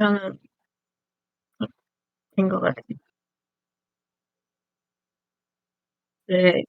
저는 된 것 같아요. 네.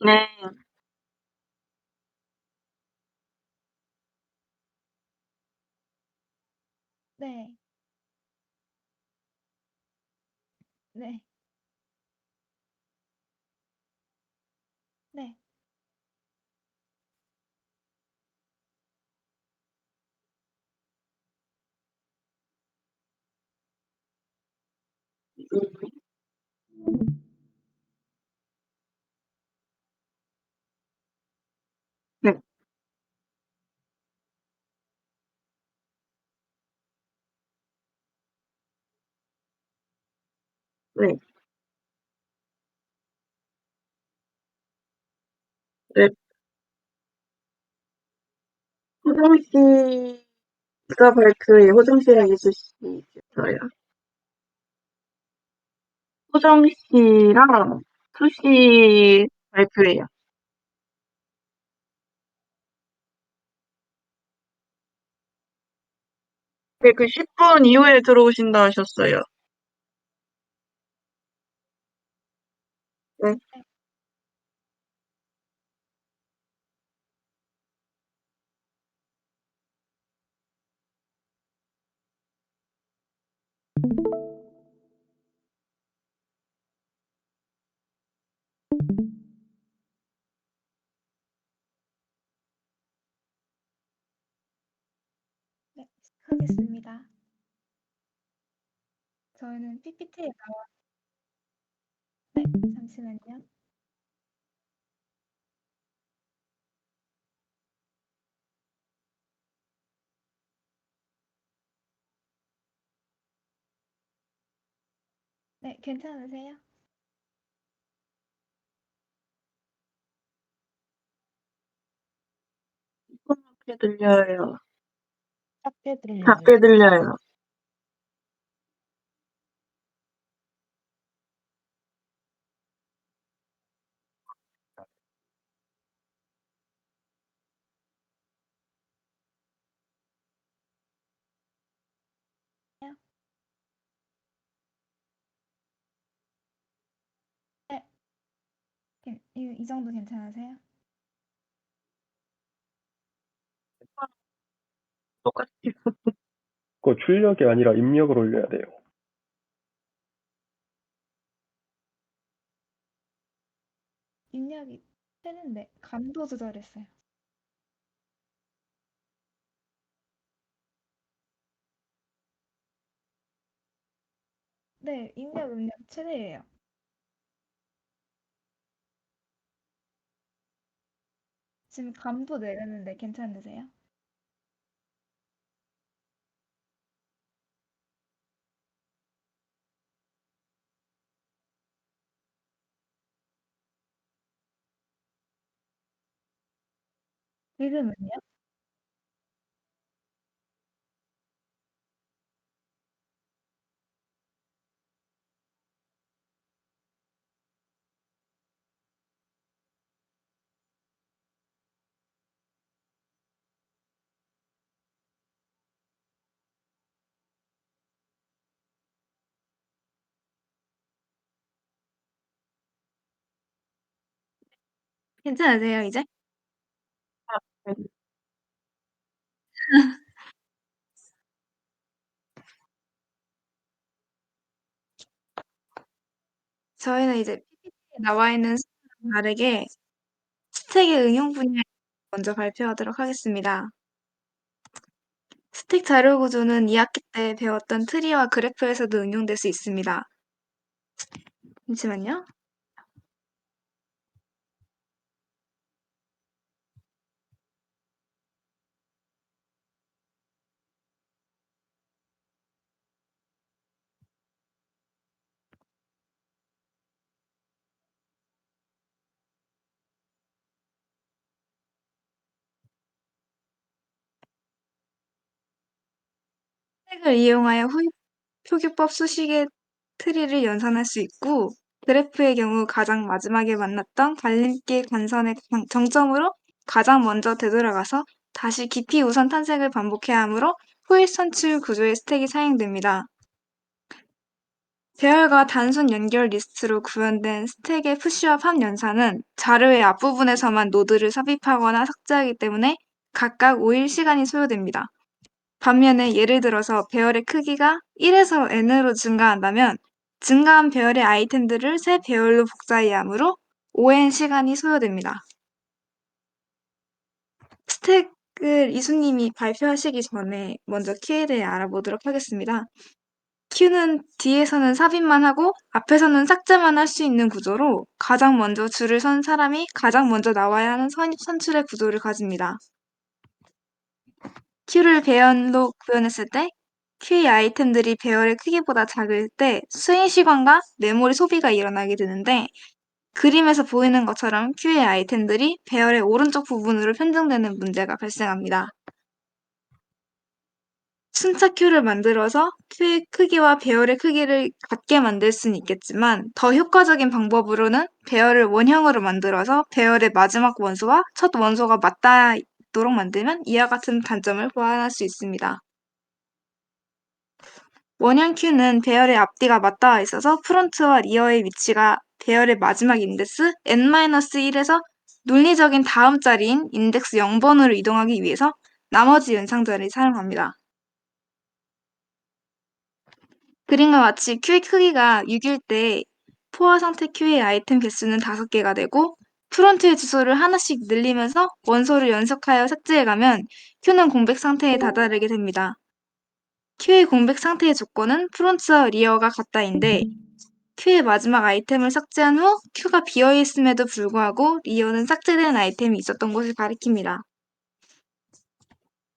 네. 네. 네. 네. 네. 네. 네. 호정 씨가 발표해 호정 씨랑 이수 씨겠어요. 호정 씨랑 수씨 발표해요. 네, 그 10분 이후에 들어오신다 하셨어요. 네. 네. 네. 하겠습니다. 저희는 PPT에 나와 네. 잠시만요. 네. 괜찮으세요? 시끄럽게 들려요. 작게 들려요. 작게 들려요. 네. 이 정도 괜찮으세요? 똑같이. 그거 출력이 아니라 입력을 올려야 돼요. 입력이 되는데 감도 조절했어요. 네. 입력 음량 최대예요. 지금 감도 내렸는데 괜찮으세요? 지금은요? 괜찮으세요, 이제? 네. 저희는 이제 PPT에 나와 있는 순서랑 다르게 스택의 응용 분야를 먼저 발표하도록 하겠습니다. 스택 자료 구조는 2학기 때 배웠던 트리와 그래프에서도 응용될 수 있습니다. 잠시만요. 스택을 이용하여 표기법 수식의 트리를 연산할 수 있고, 그래프의 경우 가장 마지막에 만났던 갈림길 관선의 정점으로 가장 먼저 되돌아가서 다시 깊이 우선 탄생을 반복해야 하므로 후일 선출 구조의 스택이 사용됩니다. 배열과 단순 연결 리스트로 구현된 스택의 푸시와 팝 연산은 자료의 앞부분에서만 노드를 삽입하거나 삭제하기 때문에 각각 5일 시간이 소요됩니다. 반면에 예를 들어서 배열의 크기가 1에서 n으로 증가한다면 증가한 배열의 아이템들을 새 배열로 복사해야 하므로 5n 시간이 소요됩니다. 스택을 이수님이 발표하시기 전에 먼저 Q에 대해 알아보도록 하겠습니다. Q는 뒤에서는 삽입만 하고 앞에서는 삭제만 할 수 있는 구조로 가장 먼저 줄을 선 사람이 가장 먼저 나와야 하는 선출의 구조를 가집니다. Q를 배열로 구현했을 때 Q의 아이템들이 배열의 크기보다 작을 때 수행 시간과 메모리 소비가 일어나게 되는데 그림에서 보이는 것처럼 Q의 아이템들이 배열의 오른쪽 부분으로 편중되는 문제가 발생합니다. 순차 Q를 만들어서 Q의 크기와 배열의 크기를 같게 만들 수는 있겠지만 더 효과적인 방법으로는 배열을 원형으로 만들어서 배열의 마지막 원소와 첫 원소가 맞닿도록 만들면 이와 같은 단점을 보완할 수 있습니다. 원형 Q는 배열의 앞뒤가 맞닿아 있어서 프론트와 리어의 위치가 배열의 마지막 인덱스 n-1에서 논리적인 다음 자리인 인덱스 0번으로 이동하기 위해서 나머지 연상자를 사용합니다. 그림과 같이 Q의 크기가 6일 때 포화 상태 Q의 아이템 개수는 5개가 되고 프론트의 주소를 하나씩 늘리면서 원소를 연속하여 삭제해가면 Q는 공백 상태에 다다르게 됩니다. Q의 공백 상태의 조건은 프론트와 리어가 같다인데 Q의 마지막 아이템을 삭제한 후 Q가 비어있음에도 불구하고 리어는 삭제된 아이템이 있었던 것을 가리킵니다.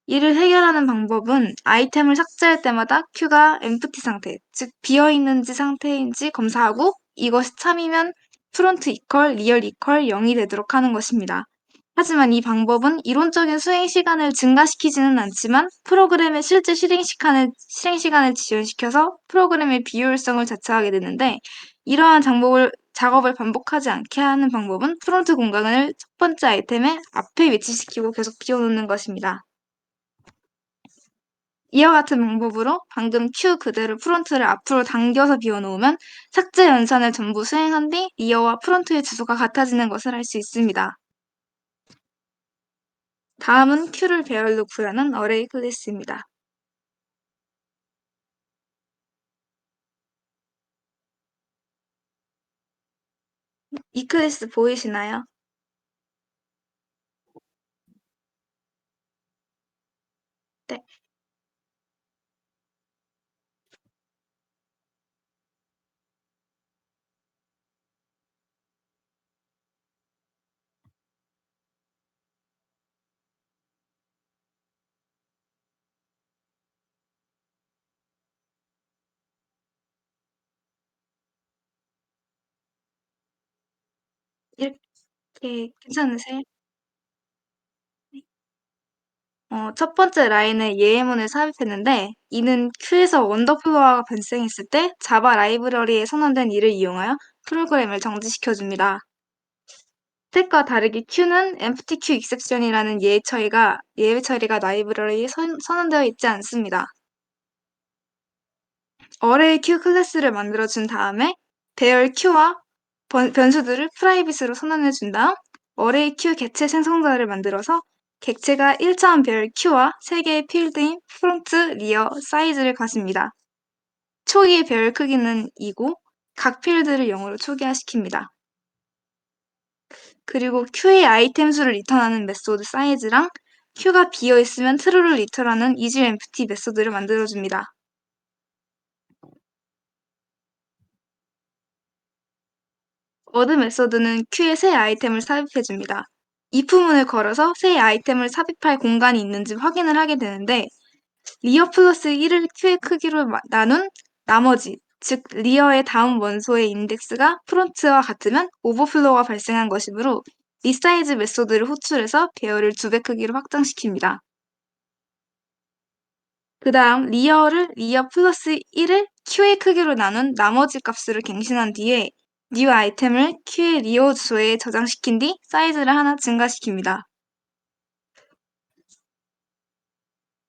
이를 해결하는 방법은 아이템을 삭제할 때마다 Q가 empty 상태, 즉 비어있는지 상태인지 검사하고 이것이 참이면 프론트 이퀄, 리얼 이퀄 0이 되도록 하는 것입니다. 하지만 이 방법은 이론적인 수행 시간을 증가시키지는 않지만 프로그램의 실제 실행 시간을 지연시켜서 프로그램의 비효율성을 자처하게 되는데 이러한 작업을 반복하지 않게 하는 방법은 프론트 공간을 첫 번째 아이템의 앞에 위치시키고 계속 비워놓는 것입니다. 이와 같은 방법으로 방금 Q 그대로 프론트를 앞으로 당겨서 비워놓으면 삭제 연산을 전부 수행한 뒤 리어와 프론트의 주소가 같아지는 것을 알 수 있습니다. 다음은 Q를 배열로 구현한 어레이 클래스입니다. 이 클래스 보이시나요? 네. 이렇게 괜찮으세요? 첫 번째 라인에 예문을 삽입했는데 이는 Q에서 원더플로어가 발생했을 때 자바 라이브러리에 선언된 이를 이용하여 프로그램을 정지시켜줍니다. 스택과 다르게 Q는 empty Q exception이라는 예외 처리가 라이브러리에 선언되어 있지 않습니다. 어레이 Q 클래스를 만들어준 다음에 배열 Q와 변수들을 프라이빗으로 선언해준 다음 어레이 Q 객체 생성자를 만들어서 객체가 1차원 배열 Q와 3개의 필드인 프론트, 리어, 사이즈를 가집니다. 초기의 배열 크기는 2고 각 필드를 0으로 초기화시킵니다. 그리고 Q의 아이템 수를 리턴하는 메소드 사이즈랑 Q가 비어있으면 true를 리턴하는 isEmpty 메소드를 만들어줍니다. 워드 메소드는 Q에 새 아이템을 삽입해줍니다. if문을 걸어서 새 아이템을 삽입할 공간이 있는지 확인을 하게 되는데 리어 플러스 1을 Q의 크기로 나눈 나머지, 즉 리어의 다음 원소의 인덱스가 프론트와 같으면 오버플로우가 발생한 것이므로 리사이즈 메소드를 호출해서 배열을 2배 크기로 확장시킵니다. 그 다음 리어 플러스 1을 Q의 크기로 나눈 나머지 값으로 갱신한 뒤에 new 아이템을 Q의 리어 주소에 저장시킨 뒤 사이즈를 하나 증가시킵니다.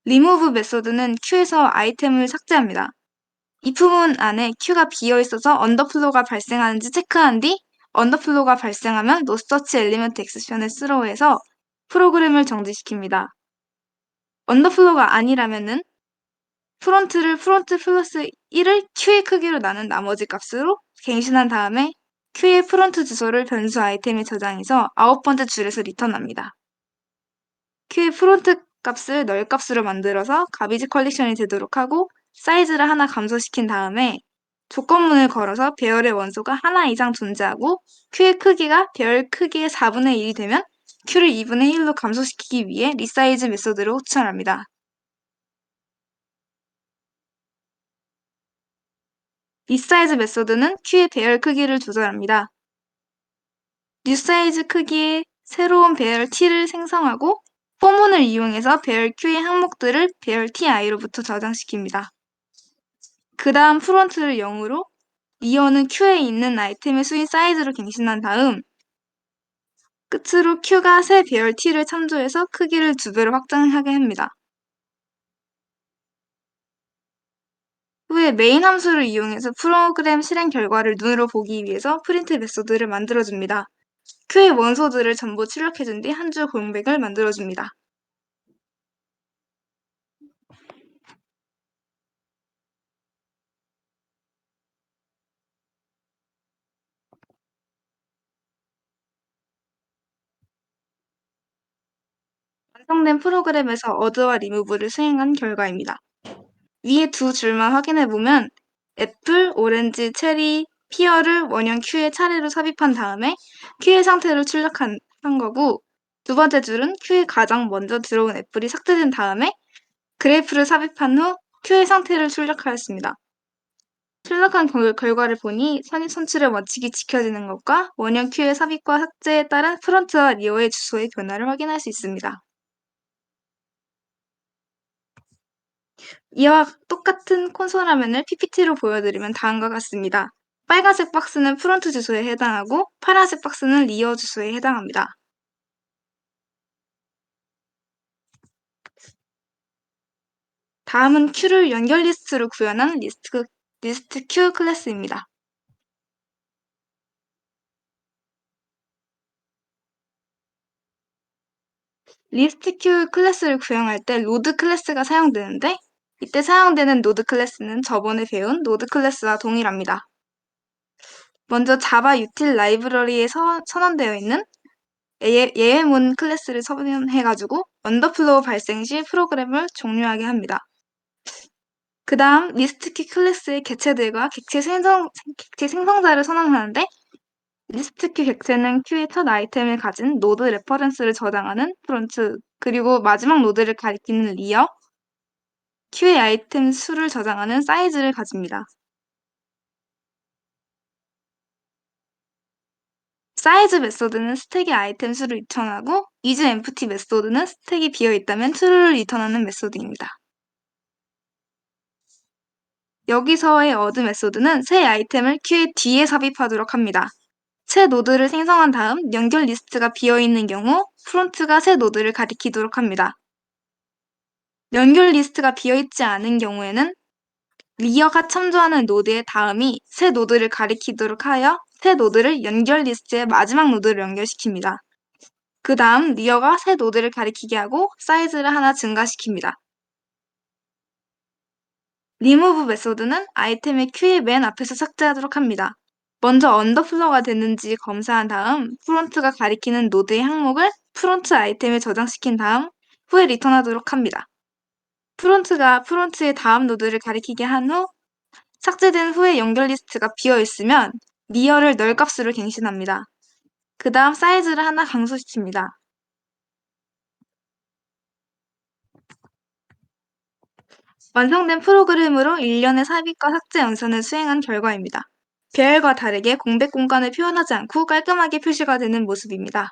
remove 메소드는 Q에서 아이템을 삭제합니다. 입후문 안에 큐가 비어 있어서 언더플로우가 발생하는지 체크한 뒤 언더플로우가 발생하면 노서치 엘리먼트 엑셉션을 스로우해서 프로그램을 정지시킵니다. 언더플로우가 아니라면은 프론트 플러스 1을 큐의 크기로 나눈 나머지 값으로 갱신한 다음에 큐의 프론트 주소를 변수 아이템에 저장해서 9번째 줄에서 리턴합니다. 큐의 프론트 값을 널 값으로 만들어서 가비지 컬렉션이 되도록 하고 사이즈를 하나 감소시킨 다음에 조건문을 걸어서 배열의 원소가 하나 이상 존재하고 큐의 크기가 배열 크기의 4분의 1이 되면 큐를 2분의 1로 감소시키기 위해 리사이즈 메소드를 호출합니다. 리사이즈 메소드는 큐의 배열 크기를 조절합니다. 뉴사이즈 크기의 새로운 배열 t를 생성하고 포문을 이용해서 배열 q의 항목들을 배열 ti로부터 저장시킵니다. 그 다음 프론트를 0으로 리어는 q에 있는 아이템의 수인 사이즈로 갱신한 다음 끝으로 q가 새 배열 t를 참조해서 크기를 2배로 확장하게 합니다. 후에 메인 함수를 이용해서 프로그램 실행 결과를 눈으로 보기 위해서 프린트 메소드를 만들어줍니다. 큐의 원소들을 전부 출력해준 뒤 한 줄 공백을 만들어줍니다. 완성된 프로그램에서 어드와 리무브를 수행한 결과입니다. 위에 두 줄만 확인해보면 애플, 오렌지, 체리, 피어를 원형 큐에 차례로 삽입한 다음에 큐의 상태를 출력한 거고 두 번째 줄은 큐에 가장 먼저 들어온 애플이 삭제된 다음에 그래프를 삽입한 후 큐의 상태를 출력하였습니다. 출력한 결과를 보니 선입선출의 원칙이 지켜지는 것과 원형 큐의 삽입과 삭제에 따른 프론트와 리어의 주소의 변화를 확인할 수 있습니다. 이와 똑같은 콘솔 화면을 PPT로 보여드리면 다음과 같습니다. 빨간색 박스는 프론트 주소에 해당하고 파란색 박스는 리어 주소에 해당합니다. 다음은 큐를 연결 리스트로 구현한 리스트 큐 클래스입니다. 리스트 큐 클래스를 구현할 때 로드 클래스가 사용되는데 이때 사용되는 노드 클래스는 저번에 배운 노드 클래스와 동일합니다. 먼저 자바 유틸 라이브러리에 선언되어 있는 예외문 클래스를 선언해가지고 언더플로우 발생 시 프로그램을 종료하게 합니다. 그 다음 리스트큐 클래스의 객체들과 객체 생성자를 선언하는데 리스트큐 객체는 큐의 첫 아이템을 가진 노드 레퍼런스를 저장하는 프론트 그리고 마지막 노드를 가리키는 리어 큐의 아이템 수를 저장하는 사이즈를 가집니다. 사이즈 메소드는 스택의 아이템 수를 리턴하고 isEmpty 메소드는 스택이 비어있다면 true를 리턴하는 메소드입니다. 여기서의 어드 메소드는 새 아이템을 큐의 뒤에 삽입하도록 합니다. 새 노드를 생성한 다음 연결 리스트가 비어있는 경우 프론트가 새 노드를 가리키도록 합니다. 연결 리스트가 비어있지 않은 경우에는 리어가 참조하는 노드의 다음이 새 노드를 가리키도록 하여 새 노드를 연결 리스트의 마지막 노드로 연결시킵니다. 그 다음 리어가 새 노드를 가리키게 하고 사이즈를 하나 증가시킵니다. remove 메소드는 아이템의 큐의 맨 앞에서 삭제하도록 합니다. 먼저 언더플로우가 됐는지 검사한 다음 프론트가 가리키는 노드의 항목을 프론트 아이템에 저장시킨 다음 후에 리턴하도록 합니다. 프론트가 프론트의 다음 노드를 가리키게 한 후 삭제된 후에 연결 리스트가 비어있으면 리어를 널 값으로 갱신합니다. 그 다음 사이즈를 하나 감소시킵니다. 완성된 프로그램으로 일련의 삽입과 삭제 연산을 수행한 결과입니다. 배열과 다르게 공백 공간을 표현하지 않고 깔끔하게 표시가 되는 모습입니다.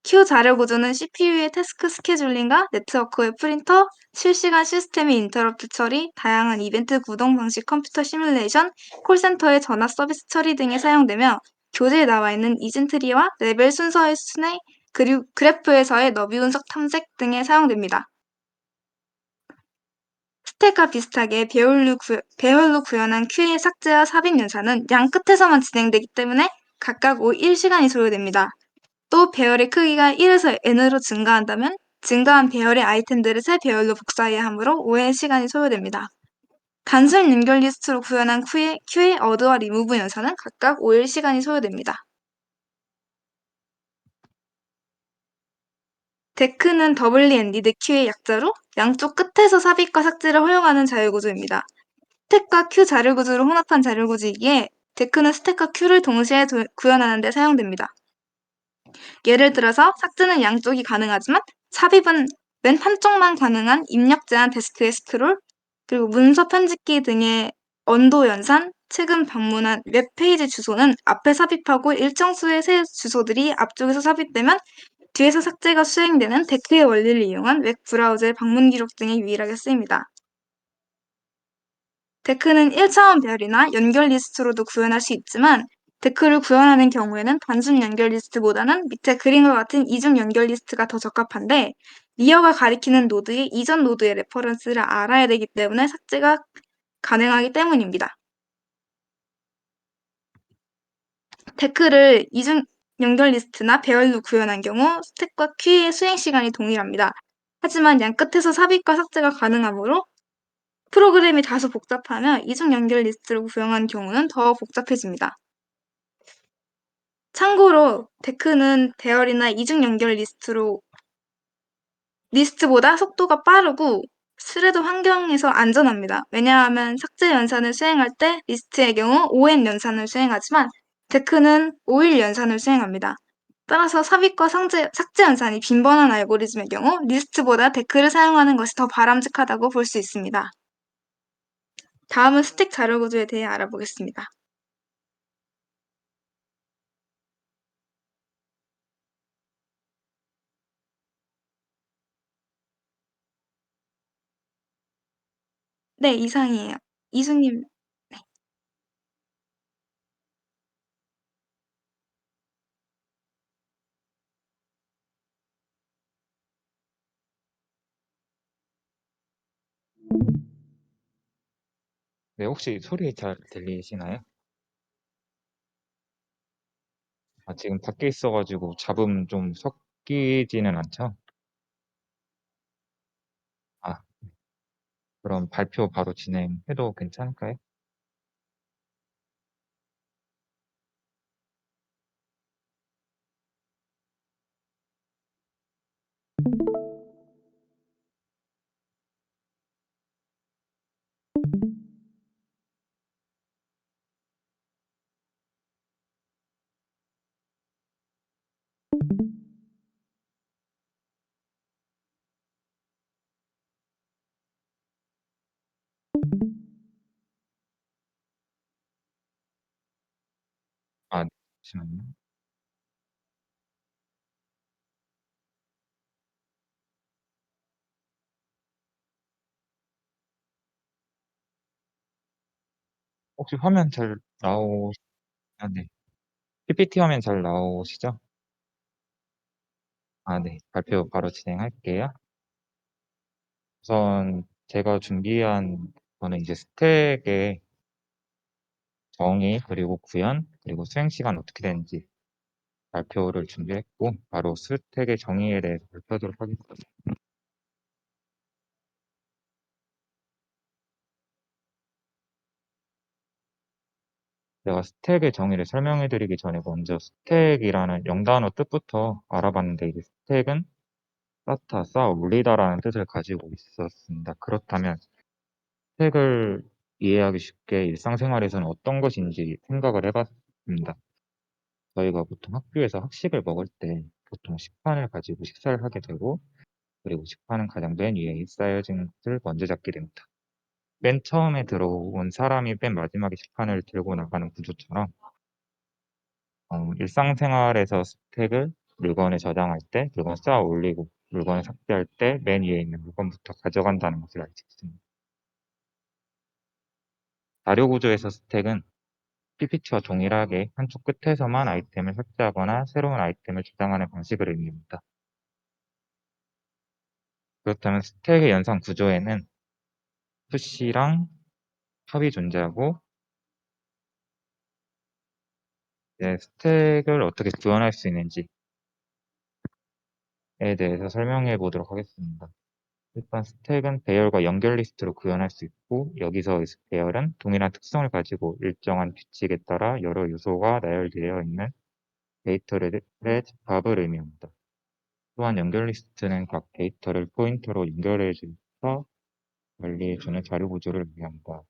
큐 자료 구조는 CPU의 태스크 스케줄링과 네트워크의 프린터, 실시간 시스템의 인터럽트 처리, 다양한 이벤트 구동 방식 컴퓨터 시뮬레이션, 콜센터의 전화 서비스 처리 등에 사용되며 교재에 나와 있는 이진트리와 레벨 순서의 순회, 그리고 그래프에서의 너비 운석 탐색 등에 사용됩니다. 스택과 비슷하게 배열로 구현한 큐의 삭제와 삽입 연산은 양 끝에서만 진행되기 때문에 각각 1시간이 소요됩니다. 또 배열의 크기가 1에서 n으로 증가한다면 증가한 배열의 아이템들을 새 배열로 복사해야 하므로 5의 시간이 소요됩니다. 단순 연결 리스트로 구현한 큐의 어드와 리무브 연산은 각각 5일 시간이 소요됩니다. 데크는 더블리 엔디드 큐의 약자로 양쪽 끝에서 삽입과 삭제를 허용하는 자유구조입니다. 스택과 큐 자료구조를 혼합한 자료구조이기에 데크는 스택과 큐를 동시에 구현하는 데 사용됩니다. 예를 들어서 삭제는 양쪽이 가능하지만 삽입은 맨 한쪽만 가능한 입력 제한 데스크의 스크롤, 그리고 문서 편집기 등의 언도 연산, 최근 방문한 웹페이지 주소는 앞에 삽입하고 일정 수의 새 주소들이 앞쪽에서 삽입되면 뒤에서 삭제가 수행되는 데크의 원리를 이용한 웹 브라우저의 방문 기록 등에 유일하게 쓰입니다. 데크는 1차원 배열이나 연결 리스트로도 구현할 수 있지만 데크를 구현하는 경우에는 단순 연결 리스트보다는 밑에 그림과 같은 이중 연결 리스트가 더 적합한데 리어가 가리키는 노드의 이전 노드의 레퍼런스를 알아야 되기 때문에 삭제가 가능하기 때문입니다. 데크를 이중 연결 리스트나 배열로 구현한 경우 스택과 큐의 수행 시간이 동일합니다. 하지만 양 끝에서 삽입과 삭제가 가능하므로 프로그램이 다소 복잡하며 이중 연결 리스트로 구현한 경우는 더 복잡해집니다. 참고로 데크는 배열이나 이중 연결 리스트보다 속도가 빠르고 스레드 환경에서 안전합니다. 왜냐하면 삭제 연산을 수행할 때 리스트의 경우 5N 연산을 수행하지만 데크는 5일 연산을 수행합니다. 따라서 삽입과 삭제 연산이 빈번한 알고리즘의 경우 리스트보다 데크를 사용하는 것이 더 바람직하다고 볼 수 있습니다. 다음은 스택 자료 구조에 대해 알아보겠습니다. 네, 이상이에요. 이수님. 네, 혹시 소리 잘 들리시나요? 지금 밖에 있어가지고 잡음 좀 섞이지는 않죠? 아, 그럼 발표 바로 진행해도 괜찮을까요? 아, 잠시만요. 혹시 화면 잘 네. PPT 화면 잘 나오시죠? 네. 발표 바로 진행할게요. 우선 제가 준비한 거는 이제 스택의 정의, 그리고 구현, 그리고 수행 시간 어떻게 되는지 발표를 준비했고, 바로 스택의 정의에 대해서 발표하도록 하겠습니다. 제가 스택의 정의를 설명해 드리기 전에 먼저 스택이라는 영단어 뜻부터 알아봤는데, 이제 스택은 쌓다, 쌓아 올리다라는 뜻을 가지고 있었습니다. 그렇다면 스택을 이해하기 쉽게 일상생활에서는 어떤 것인지 생각을 해봤습니다. 저희가 보통 학교에서 학식을 먹을 때 보통 식판을 가지고 식사를 하게 되고, 그리고 식판은 가장 맨 위에 쌓여진 것을 먼저 잡게 됩니다. 맨 처음에 들어온 사람이 맨 마지막에 식판을 들고 나가는 구조처럼, 일상생활에서 스택을 물건에 저장할 때 물건 쌓아 올리고 물건을 삭제할 때 맨 위에 있는 물건부터 가져간다는 것을 알 수 있습니다. 자료 구조에서 스택은 PPT와 동일하게 한쪽 끝에서만 아이템을 삭제하거나 새로운 아이템을 저장하는 방식을 의미합니다. 그렇다면 스택의 연산 구조에는 푸시랑 팝이 존재하고 이제 스택을 어떻게 구현할 수 있는지에 대해서 설명해 보도록 하겠습니다. 일단 스택은 배열과 연결 리스트로 구현할 수 있고 여기서 배열은 동일한 특성을 가지고 일정한 규칙에 따라 여러 요소가 나열되어 있는 데이터의 집합을 의미합니다. 또한 연결 리스트는 각 데이터를 포인터로 연결해 줘서 관리해주는 자료 구조를 의미합니다.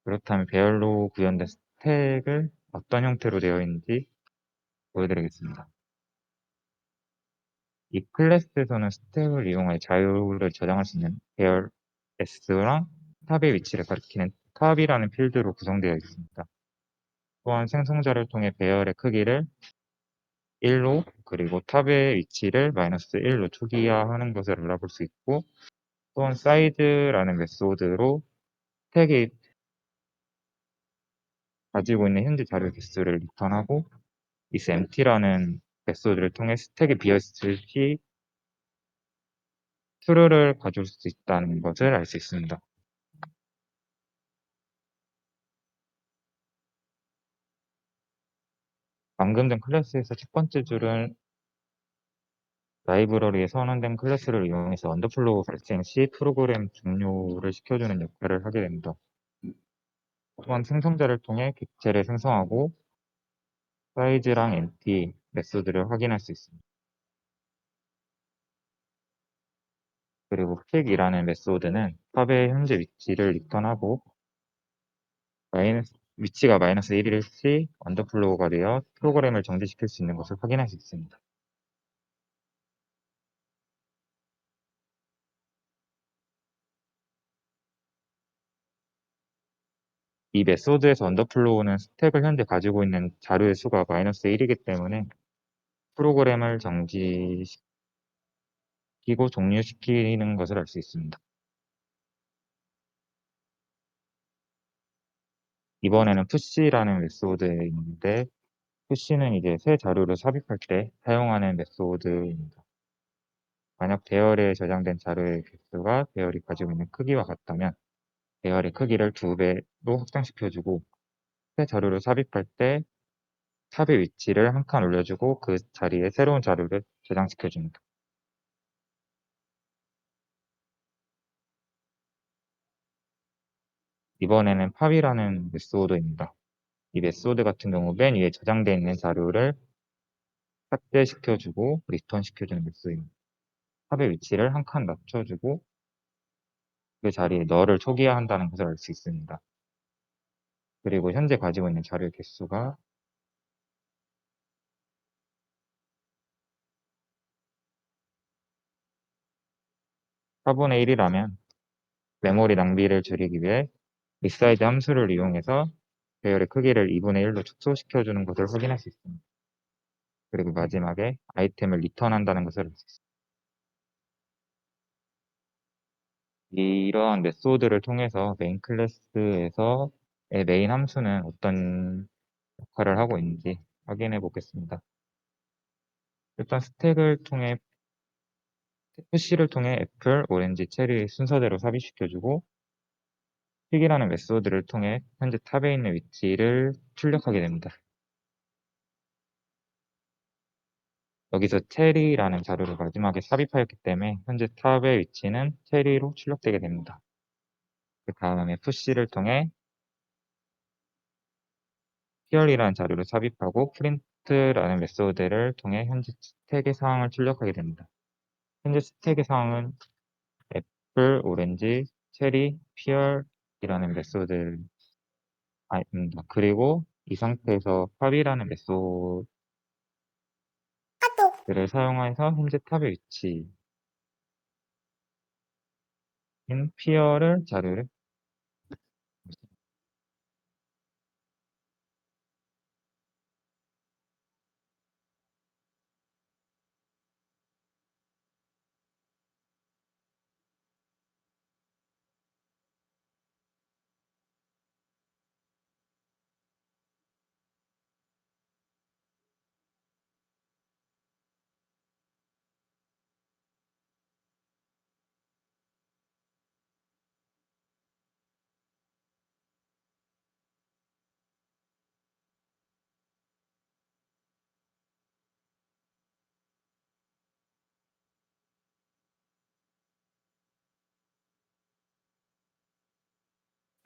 그렇다면 배열로 구현된 스택을 어떤 형태로 되어 있는지 보여드리겠습니다. 이 클래스에서는 스택을 이용해 자료를 저장할 수 있는 배열 S랑 탑의 위치를 가리키는 탑이라는 필드로 구성되어 있습니다. 또한 생성자를 통해 배열의 크기를 1로 그리고 탑의 위치를 -1로 초기화하는 것을 알아볼 수 있고 또한 사이즈라는 메소드로 스택이 가지고 있는 현재 자료 개수를 리턴하고 isEmpty라는 메소드를 통해 스택이 비어있을 시 true를 가져올 수 있다는 것을 알 수 있습니다. 방금 전 클래스에서 첫 번째 줄은 라이브러리에 선언된 클래스를 이용해서 언더플로우 발생 시 프로그램 종료를 시켜주는 역할을 하게 됩니다. 또한 생성자를 통해 객체를 생성하고 사이즈랑 empty 메소드를 확인할 수 있습니다. 그리고 pick이라는 메소드는 탑의 현재 위치를 리턴하고 위치가 -1일 시 언더플로우가 되어 프로그램을 정지시킬 수 있는 것을 확인할 수 있습니다. 이 메소드에서 언더플로우는 스택을 현재 가지고 있는 자료의 수가 -1이기 때문에 프로그램을 정지시키고 종료시키는 것을 알 수 있습니다. 이번에는 push라는 메소드에 있는데 push는 이제 새 자료를 삽입할 때 사용하는 메소드입니다. 만약 배열에 저장된 자료의 개수가 배열이 가지고 있는 크기와 같다면 배열의 크기를 2배로 확장시켜주고 새 자료를 삽입할 때 탑의 위치를 한 칸 올려주고 그 자리에 새로운 자료를 저장시켜줍니다. 이번에는 팝이라는 메소드입니다. 이 메소드 같은 경우 맨 위에 저장되어 있는 자료를 삭제시켜주고 리턴시켜주는 메소드입니다. 탑의 위치를 한 칸 낮춰주고 그 자리에 너를 초기화한다는 것을 알 수 있습니다. 그리고 현재 가지고 있는 자료의 개수가 4분의 1이라면 메모리 낭비를 줄이기 위해 resize 함수를 이용해서 배열의 크기를 2분의 1로 축소시켜주는 것을 확인할 수 있습니다. 그리고 마지막에 아이템을 리턴한다는 것을 알 수 있습니다. 이러한 메소드를 통해서 메인 클래스에서의 메인 함수는 어떤 역할을 하고 있는지 확인해 보겠습니다. 일단 푸시를 통해 애플, 오렌지, 체리 순서대로 삽입시켜주고 픽이라는 메소드를 통해 현재 탑에 있는 위치를 출력하게 됩니다. 여기서 체리라는 자료를 마지막에 삽입하였기 때문에 현재 탑의 위치는 체리로 출력되게 됩니다. 그 다음에 푸시를 통해 히얼이라는 자료를 삽입하고 프린트라는 메소드를 통해 현재 스택의 상황을 출력하게 됩니다. 현재 스택의 상황은 애플, 오렌지, 체리, 피얼이라는 메소드입니다. 그리고 이 상태에서 팝이라는 메소드를 사용해서 현재 탑의 위치인 피얼을 자료를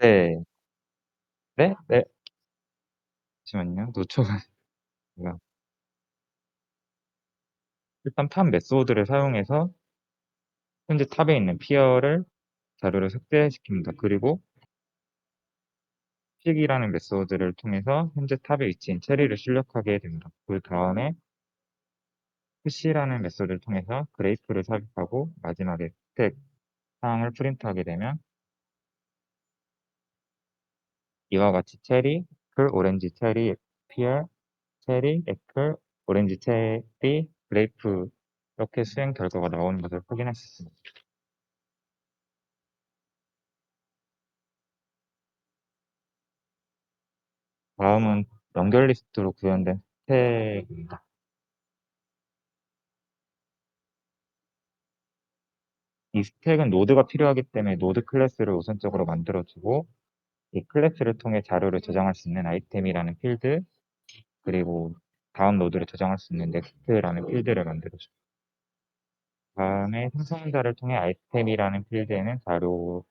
네. 네? 네. 잠시만요. 놓쳐가지고요. 일단 탑 메소드를 사용해서 현재 탑에 있는 피어를 자료를 삭제시킵니다. 그리고 픽이라는 메소드를 통해서 현재 탑에 위치한 체리를 출력하게 됩니다. 그 다음에 푸시라는 메소드를 통해서 그래프를 삽입하고 마지막에 스택 상황을 프린트하게 되면 이와 같이 체리, 애플, 오렌지, 체리, 피어, 체리, 애플, 오렌지, 체리, 그레이프 이렇게 수행 결과가 나오는 것을 확인할 수 있습니다. 다음은 연결 리스트로 구현된 스택입니다. 이 스택은 노드가 필요하기 때문에 노드 클래스를 우선적으로 만들어주고 이 클래스를 통해 자료를 저장할 수 있는 아이템이라는 필드 그리고 다음 노드를 저장할 수 있는 넥스트라는 필드를 만들어줍니다. 다음에 생성자를 통해 아이템이라는 필드에는 자료를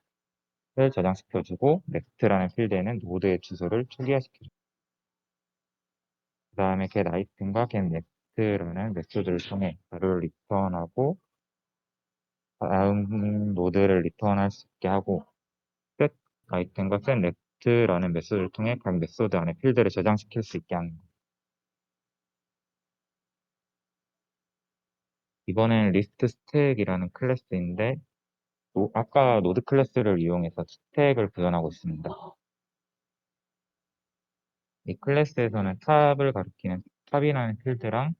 저장시켜주고 넥스트라는 필드에는 노드의 주소를 초기화시켜줍니다. 그 다음에 get 아이템과 get 넥스트라는 메소드를 통해 자료를 리턴하고 다음 노드를 리턴할 수 있게 하고 set 아이템과 set 넥스트라는 메소드를 통해 각 메소드 안에 필드를 저장시킬 수 있게 하는 겁니다. 이번엔 리스트 스택이라는 클래스인데 아까 노드 클래스를 이용해서 스택을 구현하고 있습니다. 이 클래스에서는 탑을 가리키는 탑이라는 필드랑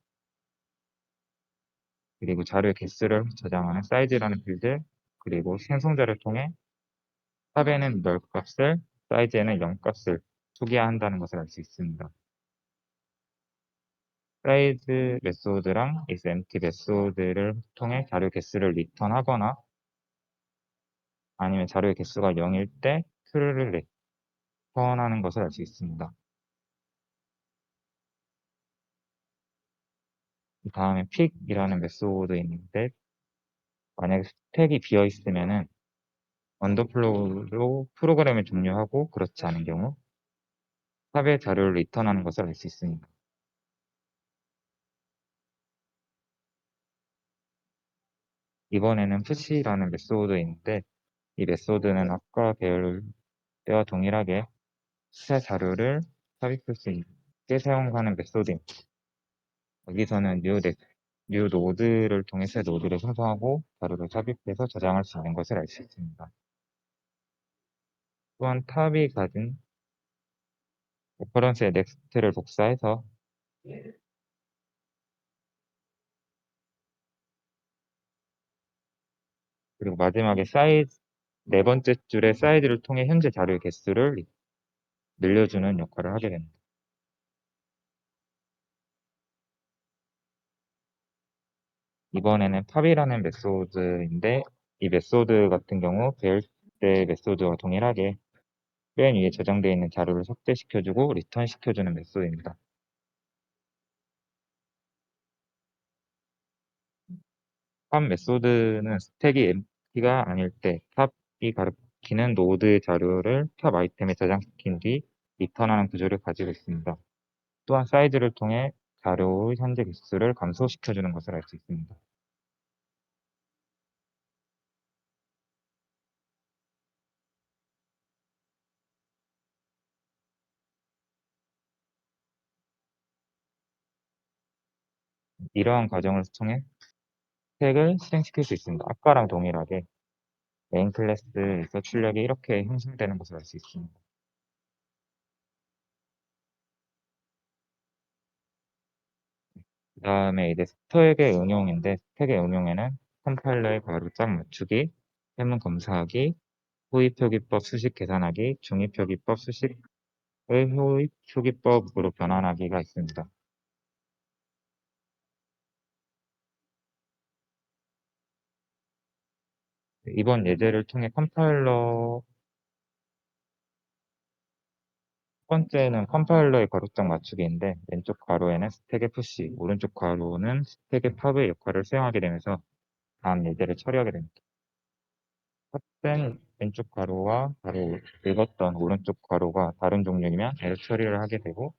그리고 자료의 개수를 저장하는 사이즈라는 필드 그리고 생성자를 통해 탑에는 널 값을 사이즈에는 0 값을 초기화한다는 것을 알 수 있습니다. 사이즈 메소드랑 isEmpty 메소드를 통해 자료 개수를 리턴하거나 아니면 자료의 개수가 0일 때 true를 리턴하는 것을 알 수 있습니다. 그 다음에 pick이라는 메소드 있는데 만약에 스택이 비어 있으면은 언더플로우로 프로그램을 종료하고 그렇지 않은 경우 탑의 자료를 리턴하는 것을 알 수 있습니다. 이번에는 푸시라는 메소드인데 이 메소드는 아까 배열대와 동일하게 새 자료를 삽입할 수 있게 사용하는 메소드입니다. 여기서는 new 노드를 통해 새 노드를 생성하고 자료를 삽입해서 저장할 수 있는 것을 알 수 있습니다. 또한 탑이 가진 레퍼런스의 넥스트를 복사해서 그리고 마지막에 사이즈 네 번째 줄의 사이즈를 통해 현재 자료의 개수를 늘려주는 역할을 하게 됩니다. 이번에는 팝이라는 메소드인데 이 메소드 같은 경우 배열대 메소드와 동일하게 맨 위에 저장되어 있는 자료를 삭제시켜주고 리턴시켜주는 메소드입니다. 팝 메소드는 스택이 empty가 아닐 때 탑이 가리키는 노드 자료를 탑 아이템에 저장시킨 뒤 리턴하는 구조를 가지고 있습니다. 또한 사이즈를 통해 자료의 현재 개수를 감소시켜주는 것을 알 수 있습니다. 이러한 과정을 통해 스택을 실행시킬 수 있습니다. 아까랑 동일하게 메인 클래스에서 출력이 이렇게 형성되는 것을 알 수 있습니다. 그 다음에 이제 스택의 응용인데 스택의 응용에는 컴파일러의 괄호 짝 맞추기, 해문 검사하기, 호입 표기법 수식 계산하기, 중입 표기법 수식의 호입 표기법으로 변환하기가 있습니다. 이번 예제를 통해 컴파일러 첫 번째는 컴파일러의 괄호짝 맞추기인데 왼쪽 괄호에는 스택의 푸시, 오른쪽 괄호는 스택의 팝의 역할을 수행하게 되면서 다음 예제를 처리하게 됩니다. 팝은 왼쪽 괄호와 바로 읽었던 오른쪽 괄호가 다른 종류이면 에러 처리를 하게 되고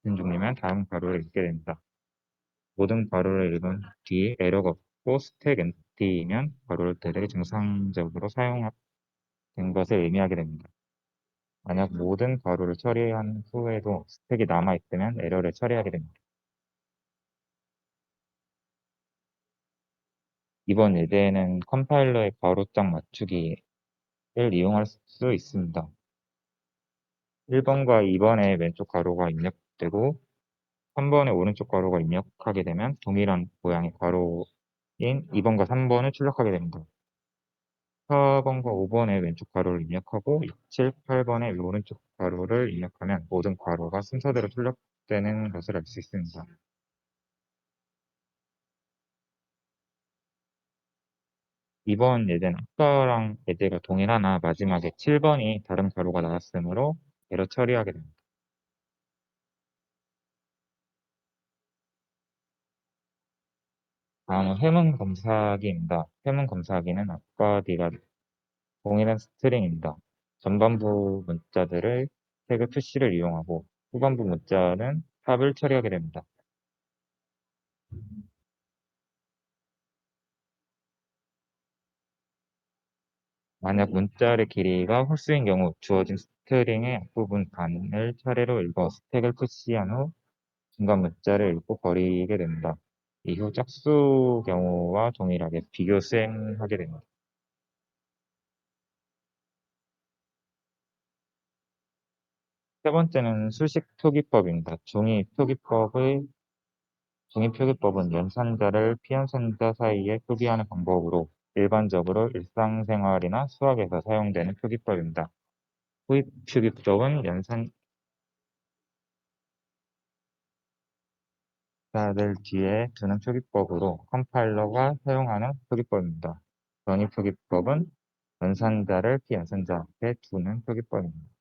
같은 종류면 다음 괄호를 읽게 됩니다. 모든 괄호를 읽은 뒤에 에러가 없고 스택 엔티이면 괄호를 그대로 정상적으로 사용된 것을 의미하게 됩니다. 만약 모든 괄호를 처리한 후에도 스택이 남아있으면 에러를 처리하게 됩니다. 이번 예제에는 컴파일러의 괄호짝 맞추기를 이용할 수 있습니다. 1번과 2번의 왼쪽 괄호가 입력되고 3번의 오른쪽 괄호가 입력하게 되면 동일한 모양의 괄호인 2번과 3번을 출력하게 됩니다. 4번과 5번의 왼쪽 괄호를 입력하고 6, 7, 8번의 오른쪽 괄호를 입력하면 모든 괄호가 순서대로 출력되는 것을 알 수 있습니다. 이번 예제는 아까랑 예제가 동일하나 마지막에 7번이 다른 괄호가 나왔으므로 에러 처리하게 됩니다. 다음은 회문 검사하기입니다. 회문 검사하기는 앞과 뒤가 동일한 스트링입니다. 전반부 문자들을 태그 푸시를 이용하고 후반부 문자는 탑을 처리하게 됩니다. 만약 문자의 길이가 홀수인 경우 주어진 스트링의 앞부분 반을 차례로 읽어 스택을 푸시한 후 중간 문자를 읽고 버리게 됩니다. 이후 짝수 경우와 동일하게 비교 수행하게 됩니다. 세 번째는 수식 표기법입니다. 종이 표기법은 연산자를 피연산자 사이에 표기하는 방법으로 일반적으로 일상생활이나 수학에서 사용되는 표기법입니다. 후입 표기법은 연산자들 뒤에 두는 표기법으로 컴파일러가 사용하는 표기법입니다. 전위 표기법은 연산자를 피연산자 앞에 두는 표기법입니다.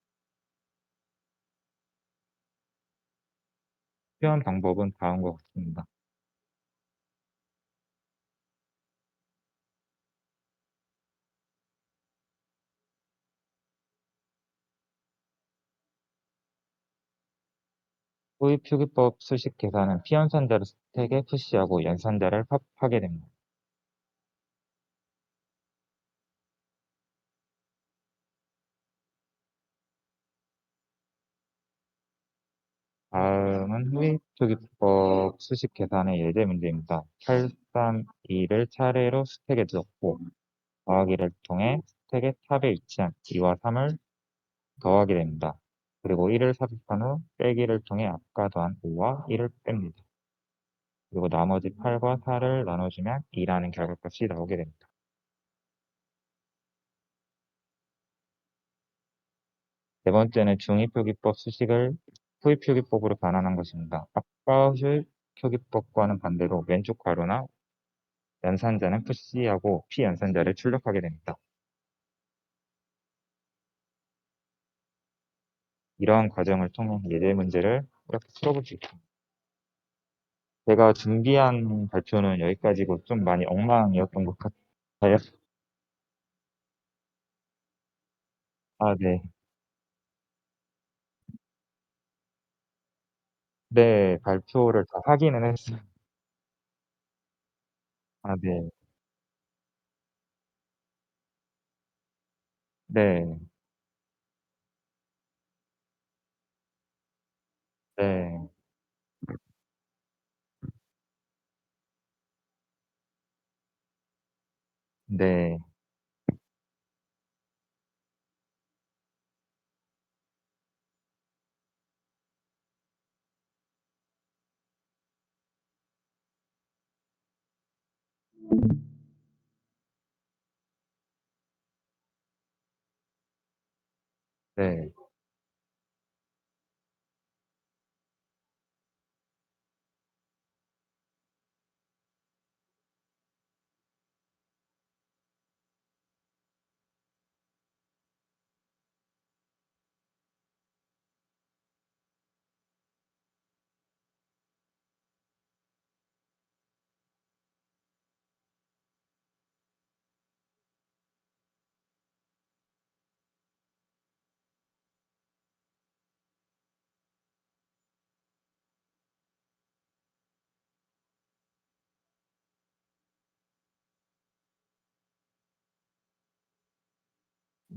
표현 방법은 다음과 같습니다. 후입 표기법 수식 계산은 피연산자를 스택에 푸시하고 연산자를 팝하게 됩니다. 다음은 후입 표기법 수식 계산의 예제 문제입니다. 8, 3, 2를 차례로 스택에 두었고 더하기를 통해 스택의 탑에 위치한 2와 3을 더하게 됩니다. 그리고 1을 삽입한 후 빼기를 통해 아까 더한 5와 1을 뺍니다. 그리고 나머지 8과 4를 나눠주면 2라는 결과값이 나오게 됩니다. 네 번째는 중위표기법 수식을 후위표기법으로 변환한 것입니다. 아까 후위표기법과는 반대로 왼쪽 괄호나 연산자는 푸시하고 피연산자를 출력하게 됩니다. 이러한 과정을 통해 예제 문제를 이렇게 풀어볼 수 있습니다. 제가 준비한 발표는 여기까지고 좀 많이 엉망이었던 것 같아요. 아, 네. 네, 발표를 다 하기는 했어요. 아, 네. 네. 네. 네. 네.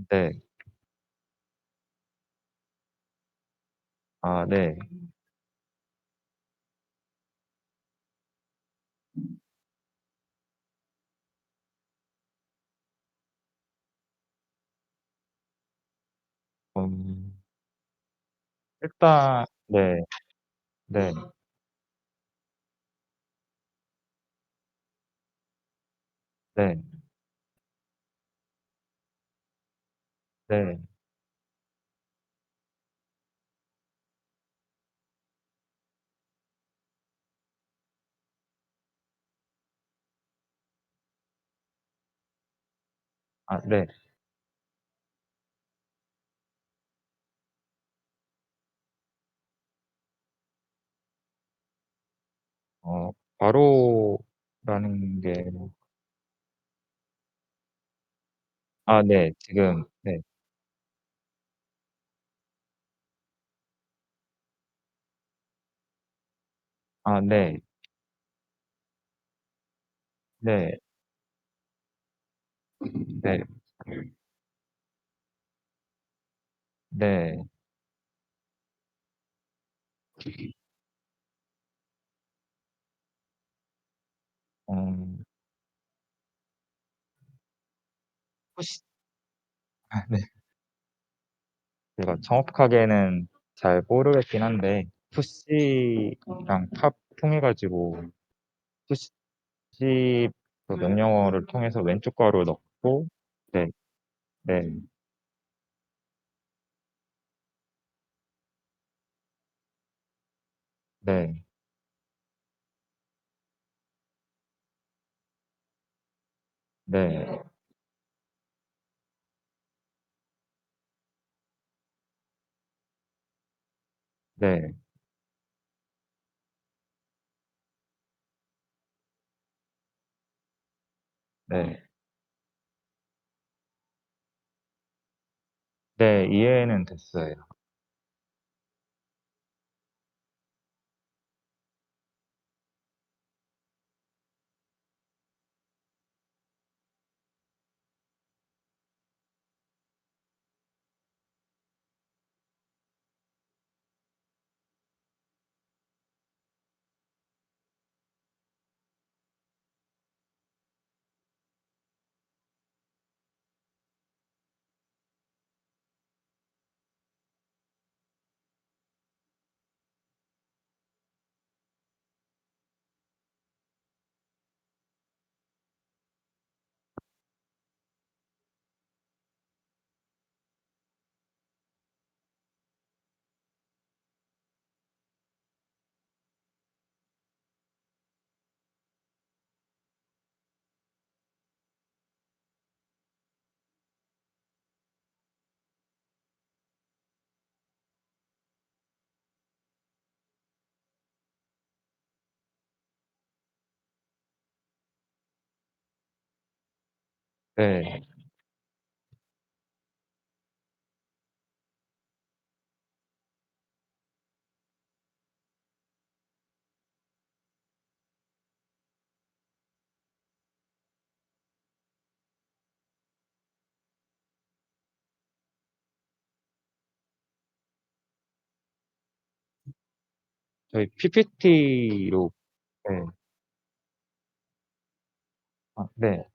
네. 아 네. 음. 일단 네. 네. 네. 네. 아 네. 바로라는 게 네. 지금 네. 네. 네. 네. 네. 음. 푸시 네. 제가 정확하게는 잘 모르겠긴 한데 푸시랑 팝 통해 가지고 푸시 그 명령어를 통해서 왼쪽 괄호 넣고 네. 네. 네. 네. 네. 네. 네. 이해는 됐어요. 네. 저희 PPT로 네. 네.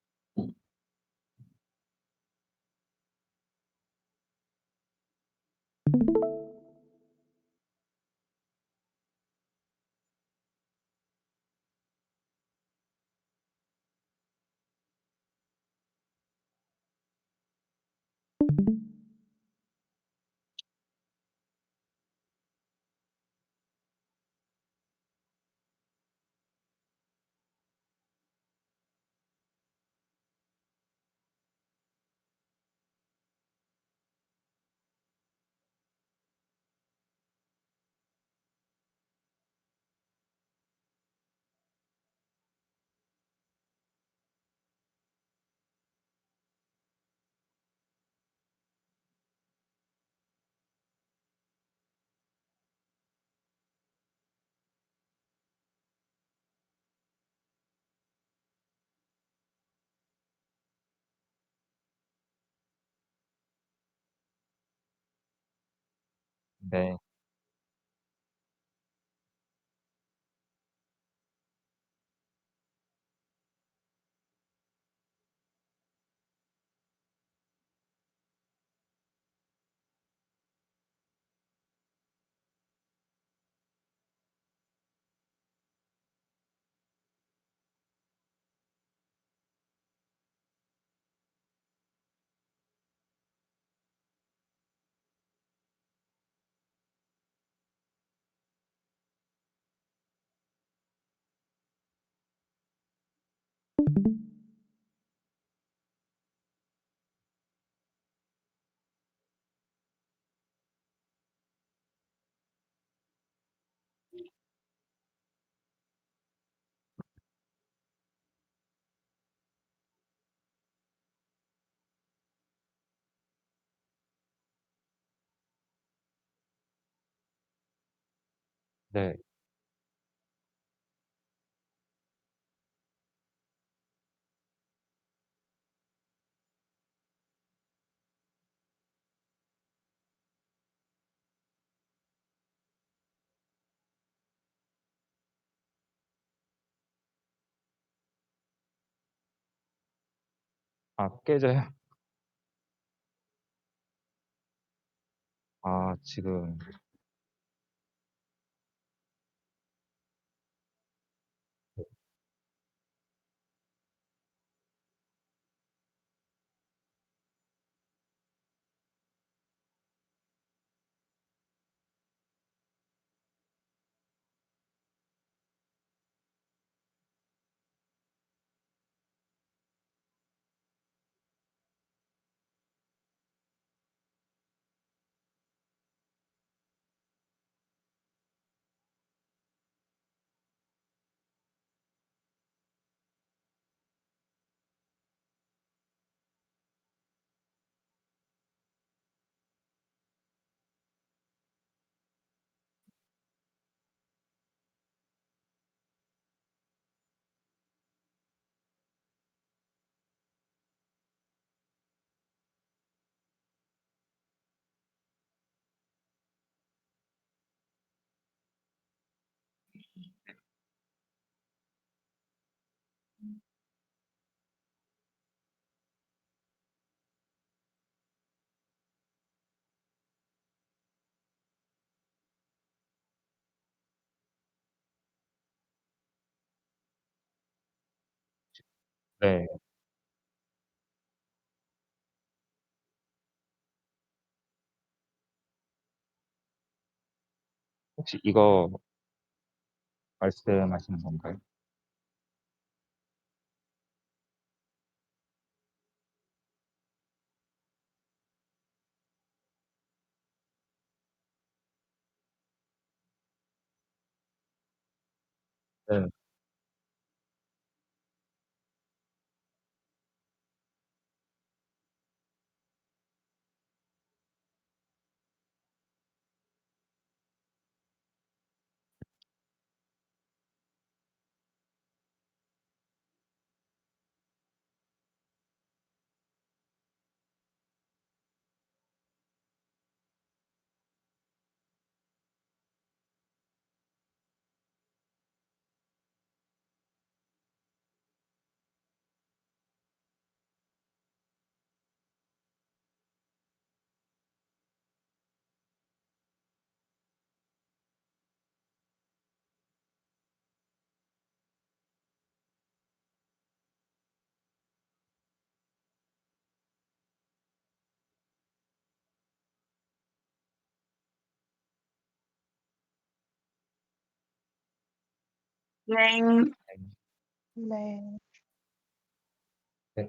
네. 네. 아, 깨져요? 아, 지금, 네. 혹시 이거 말씀하시는 건가요? 네. 네. 네. 네.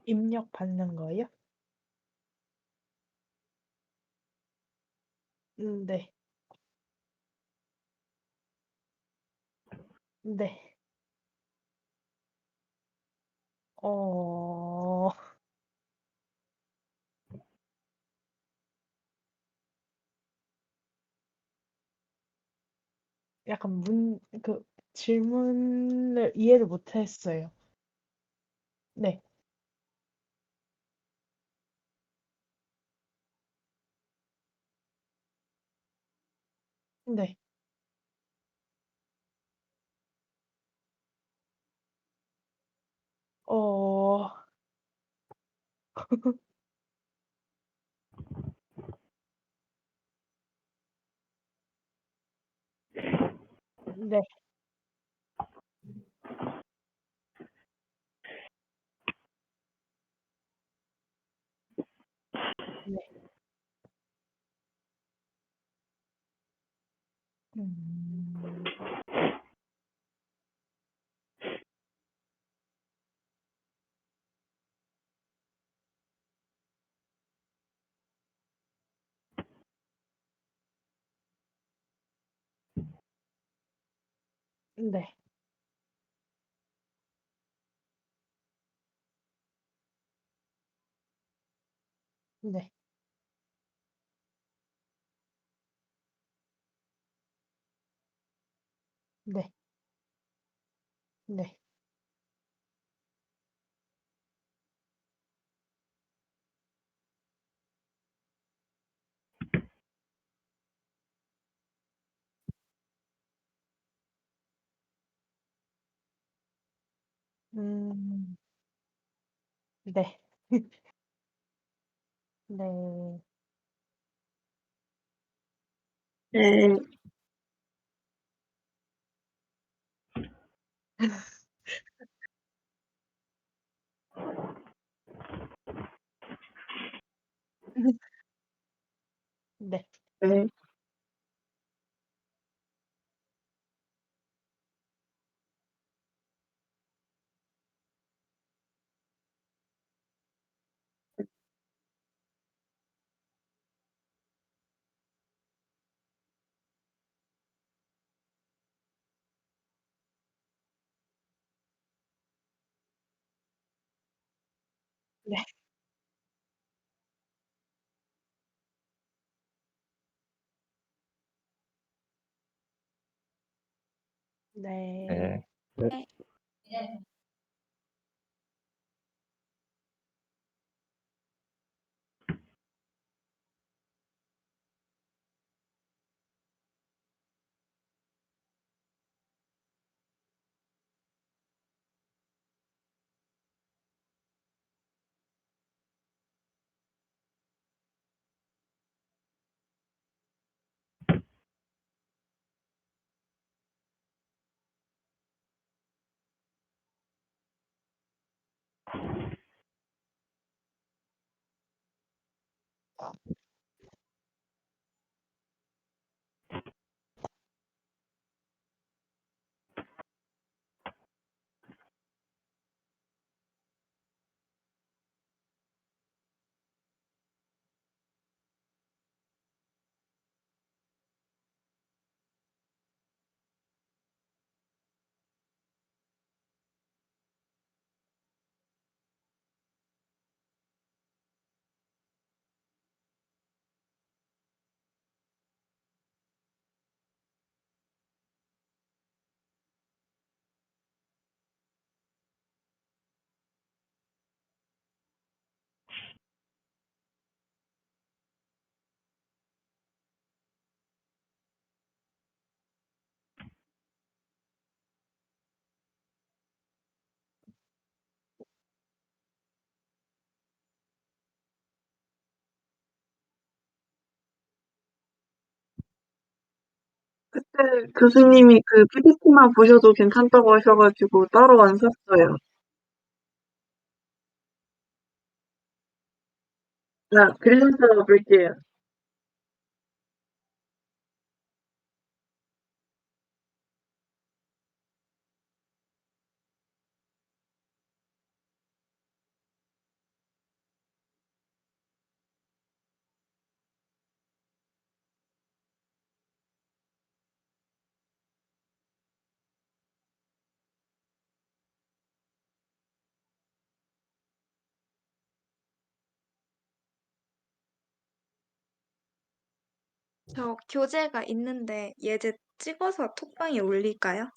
입력 받는 거요? 네. 네. 어, 약간 질문을 이해를 못 했어요. 네. 네. 어, 네. 네. 음, 네. 네. 네. 네. 음, 네. 네. 네. 네. 네. 네. 네. 네. 네. 그때 교수님이 그 PPT만 보셔도 괜찮다고 하셔가지고 따로 안 샀어요. 그래서 볼게요. 저 교재가 있는데 예제 찍어서 톡방에 올릴까요?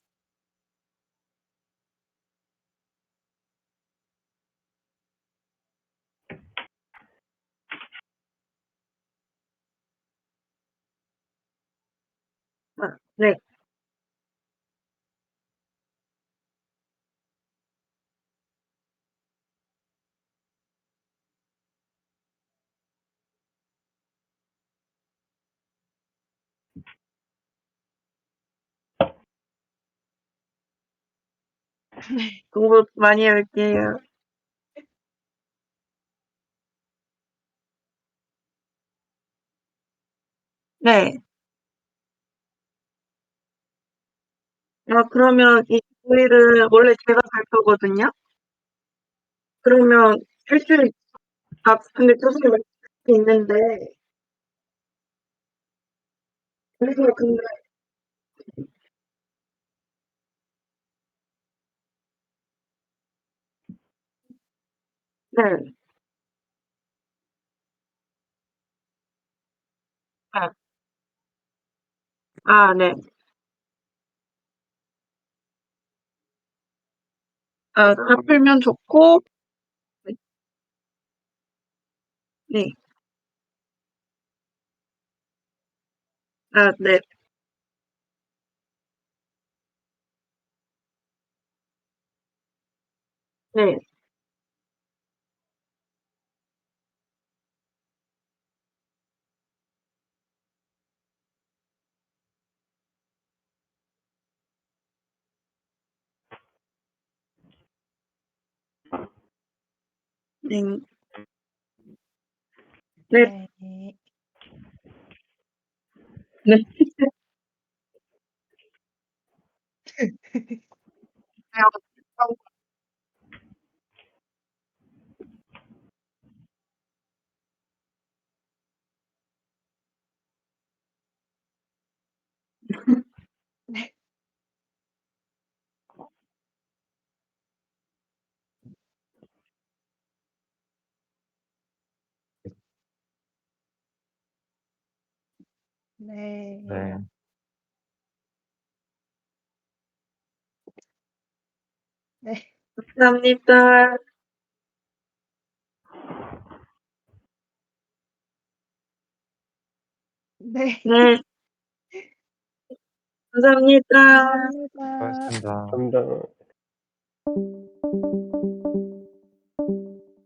네. 공부 많이 할게요. 네. 그러면 이 주일은 원래 제가 발표거든요. 그러면 일주일 근데 교수님 말씀이 있는데 그래서 근데 네. 아, 네. 다 풀면 좋고 네. 네. 네. 네. 네. 네. 네. 네. 네. 네. 네. 감사합니다. 네. 네. 감사합니다. 감사합니다. 수고하셨습니다. 감사합니다.